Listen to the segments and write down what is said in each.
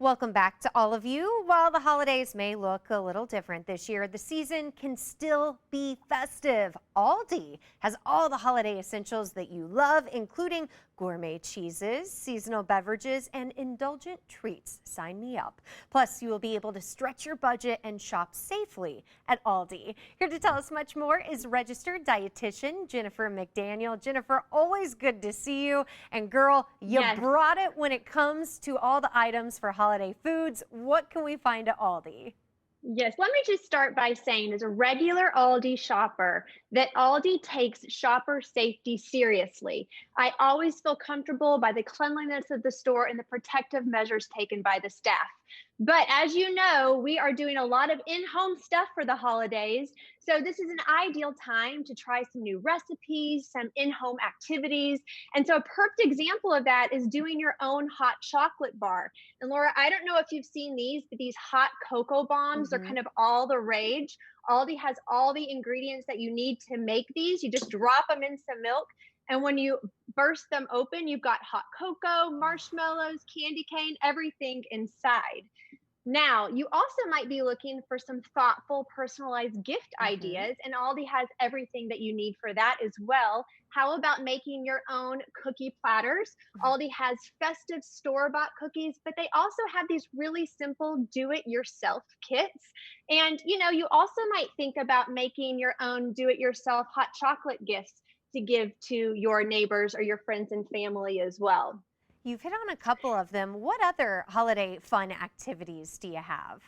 Welcome back to all of you. While the holidays may look a little different this year, the season can still be festive. Aldi has all the holiday essentials that you love, including gourmet cheeses, seasonal beverages, and indulgent treats. Sign me up. Plus, you will be able to stretch your budget and shop safely at Aldi. Here to tell us much more is registered dietitian Jennifer McDaniel. Jennifer, always good to see you. And girl, you Yes. brought it when it comes to all the items for holiday foods. What can we find at Aldi? Yes, let me just start by saying, as a regular Aldi shopper, that Aldi takes shopper safety seriously. I always feel comfortable by the cleanliness of the store and the protective measures taken by the staff. But as you know, we are doing a lot of in home stuff for the holidays. So, this is an ideal time to try some new recipes, some in home activities. And so, a perfect example of that is doing your own hot chocolate bar. And Laura, I don't know if you've seen these, but these hot cocoa bombs are Mhm. kind of all the rage. Aldi has all the ingredients that you need to make these. You just drop them in some milk. And when you burst them open, you've got hot cocoa, marshmallows, candy cane, everything inside. Now, you also might be looking for some thoughtful, personalized gift Mhm. ideas, and Aldi has everything that you need for that as well. How about making your own cookie platters? Aldi has festive store bought cookies, but they also have these really simple do it yourself kits. And you also might think about making your own do it yourself hot chocolate gifts to give to your neighbors or your friends and family as well. You've hit on a couple of them. What other holiday fun activities do you have?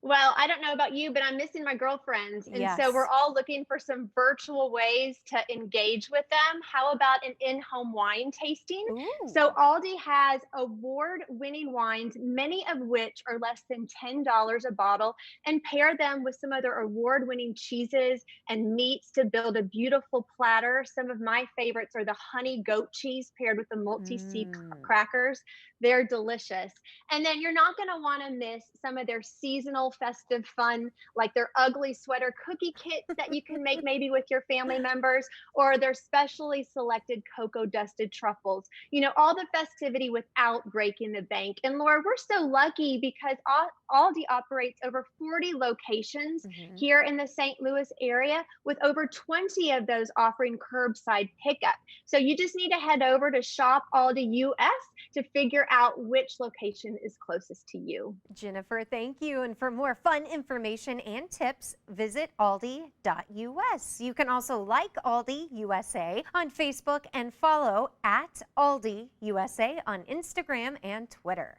Well, I don't know about you, but I'm missing my girlfriends. And so we're Yes. all looking for some virtual ways to engage with them. How about an in home wine tasting? So, Ooh. Aldi has award winning wines, many of which are less than $10 a bottle, and pair them with some other award winning cheeses and meats to build a beautiful platter. Some of my favorites are the honey goat cheese paired with the multi C Mm. crackers. They're delicious. And then you're not going to want to miss some of their seasonal festive fun, like their ugly sweater cookie kits that you can make maybe with your family members, or their specially selected cocoa dusted truffles. All the festivity without breaking the bank. And Laura, we're so lucky because Aldi operates over 40 locations Mhm. here in the St. Louis area, with over 20 of those offering curbside pickup. So you just need to head over to Shop Aldi US to figure out which location is closest to you. Jennifer, thank you. And for more fun information and tips, visit aldi.us. You can also like Aldi USA on Facebook and follow at Aldi USA on Instagram and Twitter.